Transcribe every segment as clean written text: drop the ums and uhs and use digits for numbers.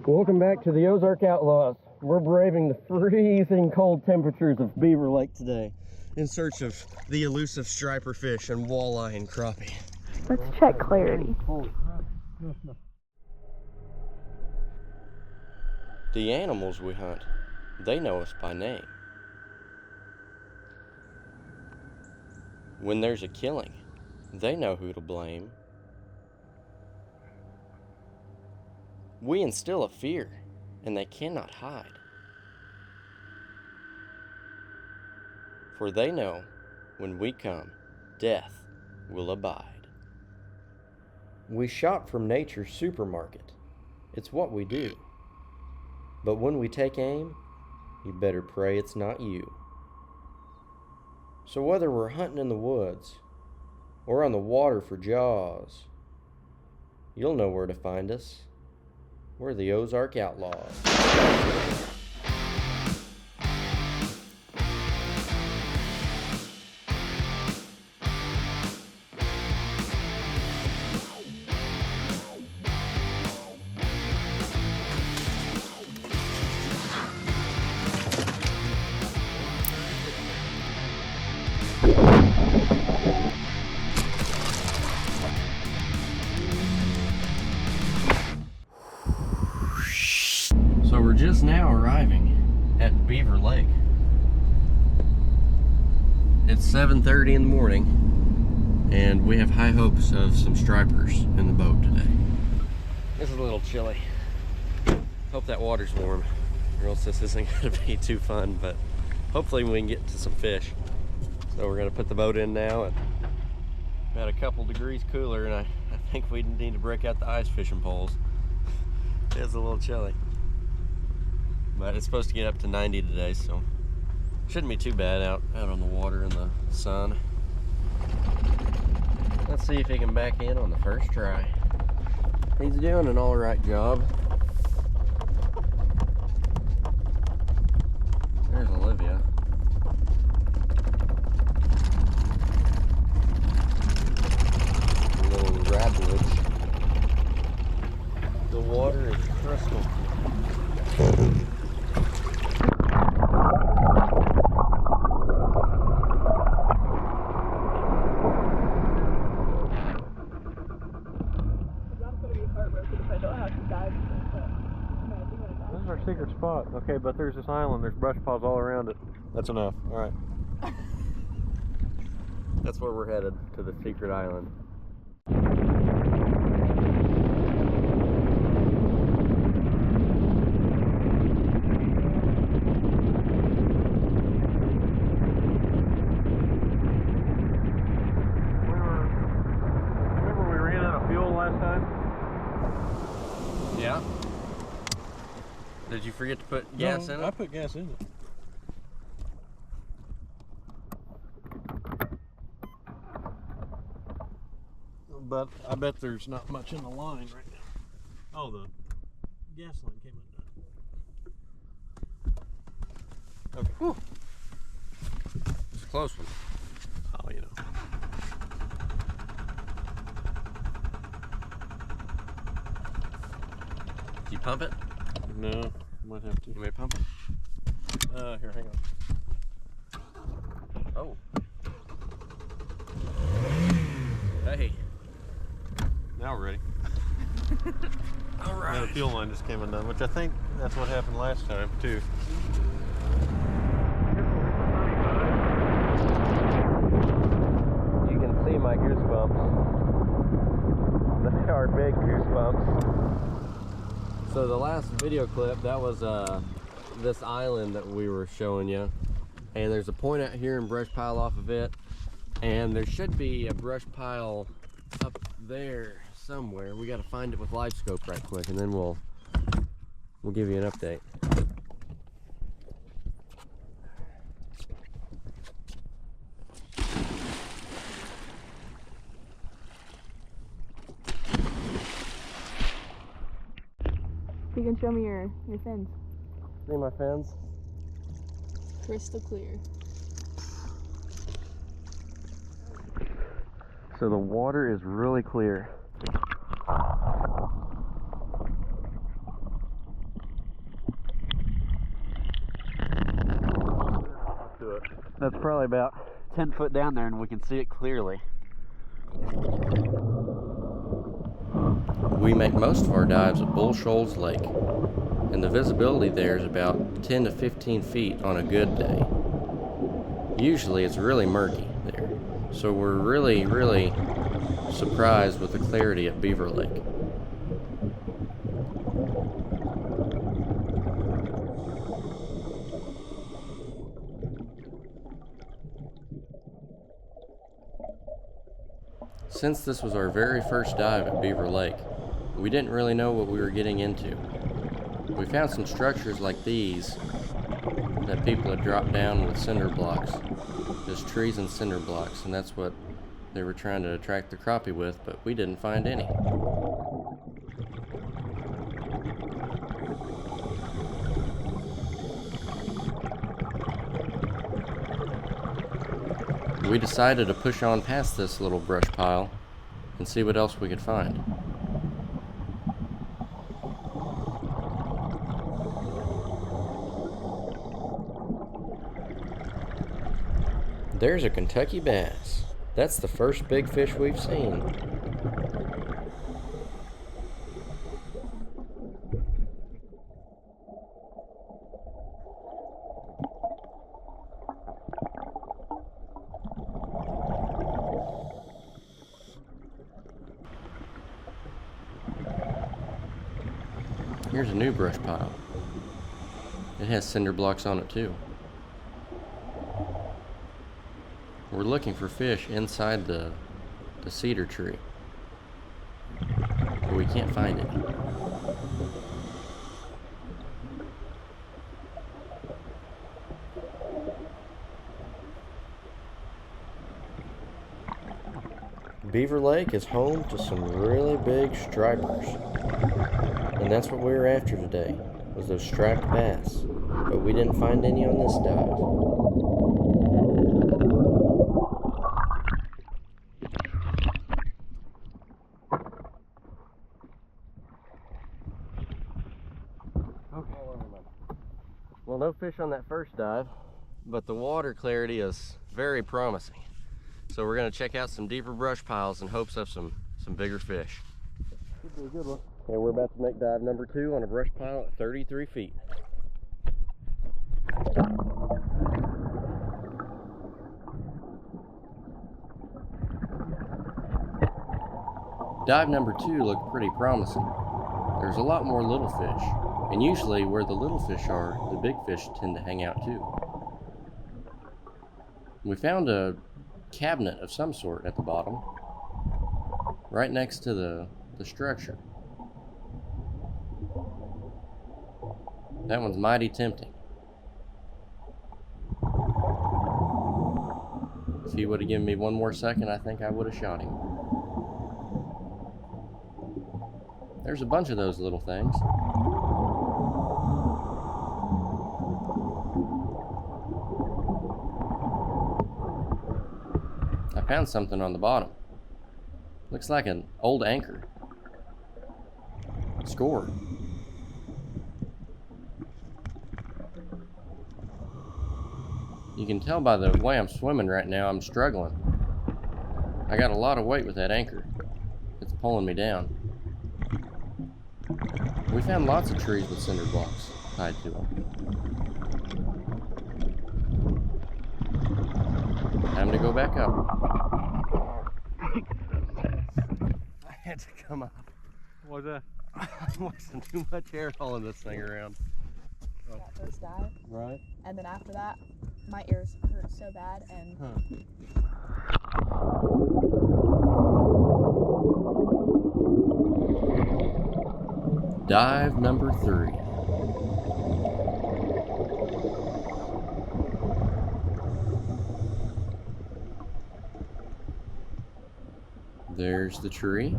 Welcome back to the Ozark Outlaws. We're braving the freezing cold temperatures of Beaver Lake today in search of the elusive striper fish and walleye and crappie. Let's check clarity. The animals we hunt, they know us by name. When there's a killing, they know who to blame. We instill a fear, and they cannot hide. For they know, when we come, death will abide. We shop from nature's supermarket. It's what we do. But when we take aim, you better pray it's not you. So whether we're hunting in the woods, or on the water for jaws, you'll know where to find us. We're the Ozark Outlaws. So we're just now arriving at Beaver Lake. It's 7:30 in the morning, and we have high hopes of some stripers in the boat today. This is a little chilly. Hope that water's warm, or else this isn't going to be too fun, but hopefully we can get to some fish. So we're going to put the boat in now, and about a couple degrees cooler, and I think we need to break out the ice fishing poles. It's a little chilly. But it's supposed to get up to 90 today, so shouldn't be too bad out on the water in the sun. Let's see if he can back in on the first try. He's doing an all right job. There's Olivia. A little radwood. The water is crystal clear. This is our secret spot. Okay, but there's this island. There's brush piles all around it. That's enough. All right. That's where we're headed, to the secret island. Remember we ran out of fuel last time? Yeah? Did you forget to put gas in it? I put gas in it. But I bet there's not much in the line right now. Oh, the gas line came undone. Okay. Whew. It's a close one. Oh, you know. Do you pump it? No, might have to. You may pump it? Here, hang on. Oh. Hey. Now we're ready. All right. Yeah, the fuel line just came undone, which I think that's what happened last time, too. You can see my goosebumps. They are big goosebumps. So the last video clip, that was this island that we were showing you. And there's a point out here and brush pile off of it. And there should be a brush pile up there somewhere. We got to find it with live scope right quick, and then we'll give you an update. You can show me your fins. See my fins? Crystal clear. So the water is really clear. That's probably about 10 foot down there and we can see it clearly. We make most of our dives at Bull Shoals Lake, and the visibility there is about 10 to 15 feet on a good day. Usually it's really murky there, so we're really surprised with the clarity at Beaver Lake. Since this was our very first dive at Beaver Lake, we didn't really know what we were getting into. We found some structures like these that people had dropped down with cinder blocks, just trees and cinder blocks, and that's what they were trying to attract the crappie with, but we didn't find any. We decided to push on past this little brush pile and see what else we could find. There's a Kentucky bass. That's the first big fish we've seen. Here's a new brush pile. It has cinder blocks on it too. We're looking for fish inside the cedar tree, but we can't find any. Beaver Lake is home to some really big stripers, and that's what we were after today, was those striped bass, but we didn't find any on this dive. Well, no fish on that first dive, but the water clarity is very promising. So we're going to check out some deeper brush piles in hopes of some bigger fish. Should be a good one. Okay, we're about to make dive number 2 on a brush pile at 33 feet. Dive number 2 looked pretty promising. There's a lot more little fish, and usually where the little fish are, the big fish tend to hang out too. We found a cabinet of some sort at the bottom, right next to the structure. That one's mighty tempting. If he would have given me one more second, I think I would have shot him. There's a bunch of those little things. I found something on the bottom. Looks like an old anchor. Score. You can tell by the way I'm swimming right now, I'm struggling. I got a lot of weight with that anchor. It's pulling me down. We found lots of trees with cinder blocks tied to them. Time to go back up. I had to come up. What was that? I'm wasting too much air hauling this thing around. That first dive, Right. and then after that, my ears hurt so bad, and Dive number 3. There's the tree.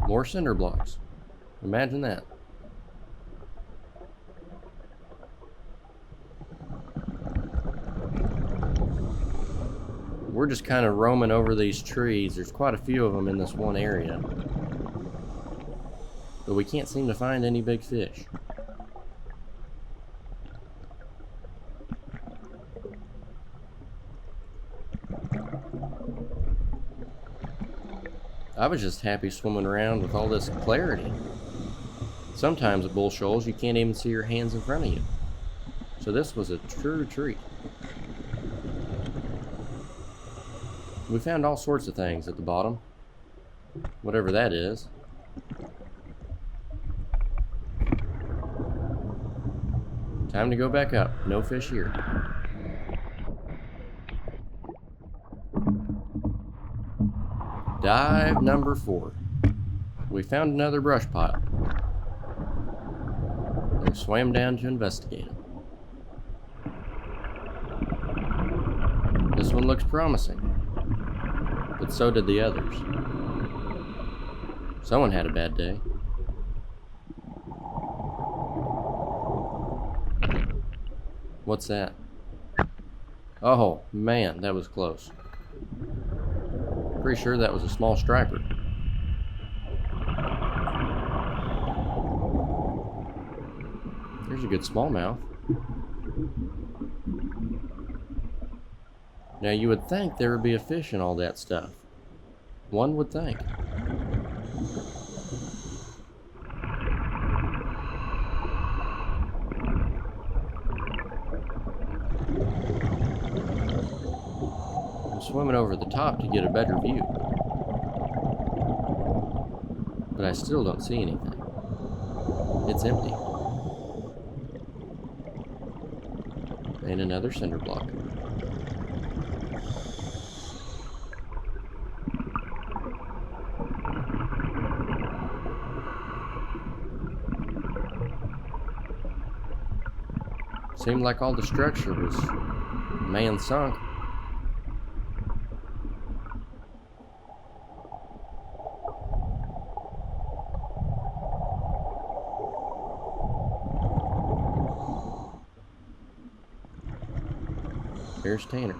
More cinder blocks. Imagine that. We're just kind of roaming over these trees. There's quite a few of them in this one area, but we can't seem to find any big fish. I was just happy swimming around with all this clarity. Sometimes at bull shoals you can't even see your hands in front of you. So this was a true treat. We found all sorts of things at the bottom. Whatever that is. Time to go back up. No fish here. Dive number 4. We found another brush pile. We swam down to investigate it. This one looks promising, but so did the others. Someone had a bad day. What's that? Oh, man, that was close. Pretty sure that was a small striper. There's a good smallmouth. Now you would think there would be a fish in all that stuff. One would think. I'm swimming over the top to get a better view. But I still don't see anything. It's empty. And another cinder block. Seemed like all the structure was man-sunk. There's Tanner.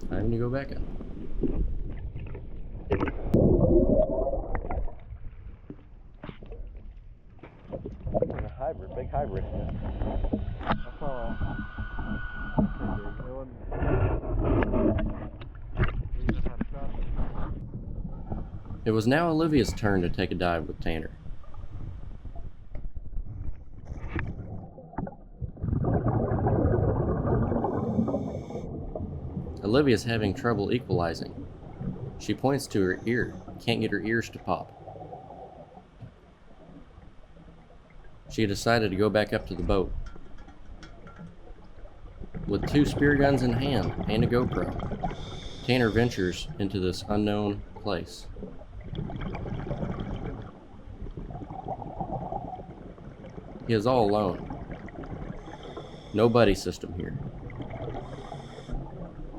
Time to go back up. A hybrid, big hybrid. I saw It was now Olivia's turn to take a dive with Tanner. Olivia's having trouble equalizing. She points to her ear, can't get her ears to pop. She decided to go back up to the boat. With 2 spear guns in hand and a GoPro, Tanner ventures into this unknown place. He is all alone. No buddy system here.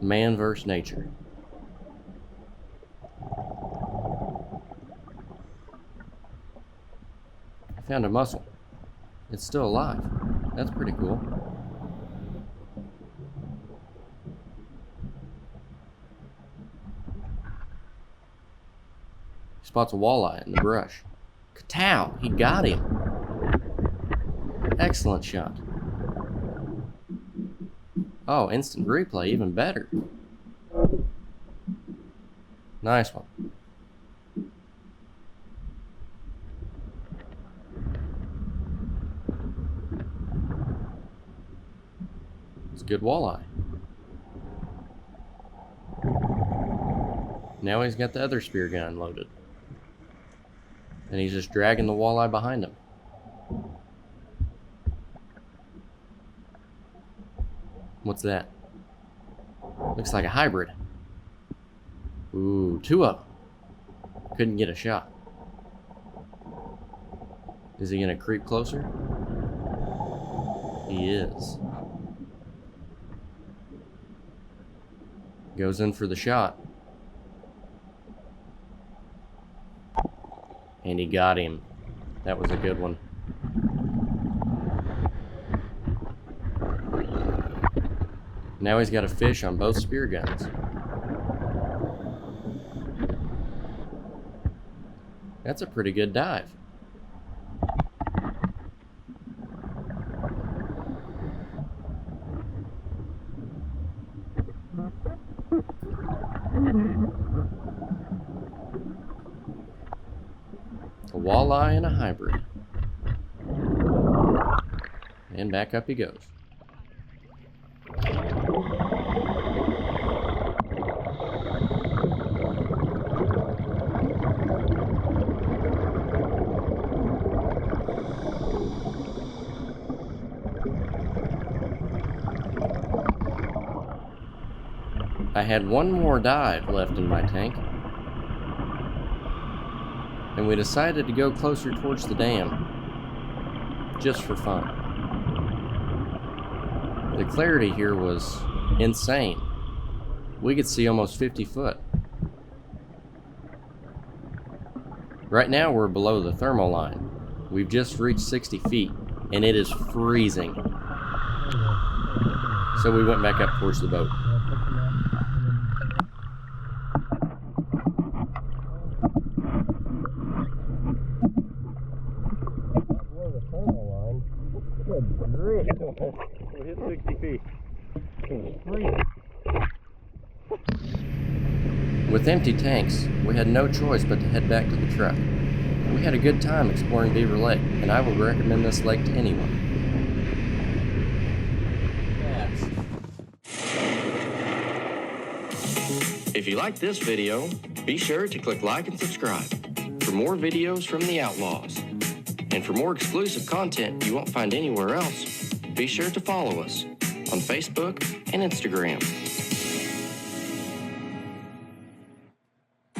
Man versus nature. I found a mussel. It's still alive. That's pretty cool. He spots a walleye in the brush. Katow! He got him! Excellent shot. Oh, instant replay, even better. Nice one. It's a good walleye. Now he's got the other spear gun loaded. And he's just dragging the walleye behind him. What's that? Looks like a hybrid. Ooh, 2 of them. Couldn't get a shot. Is he gonna creep closer? He is. Goes in for the shot. And he got him. That was a good one. Now he's got a fish on both spear guns. That's a pretty good dive. walleye and a hybrid. And back up he goes. I had one more dive left in my tank, and we decided to go closer towards the dam, just for fun. The clarity here was insane. We could see almost 50 foot. Right now we're below the thermal line. We've just reached 60 feet, and it is freezing. So we went back up towards the boat. We hit 60 feet. With empty tanks, we had no choice but to head back to the truck. We had a good time exploring Beaver Lake, and I would recommend this lake to anyone. If you like this video, be sure to click like and subscribe for more videos from the Outlaws. And for more exclusive content you won't find anywhere else, be sure to follow us on Facebook and Instagram.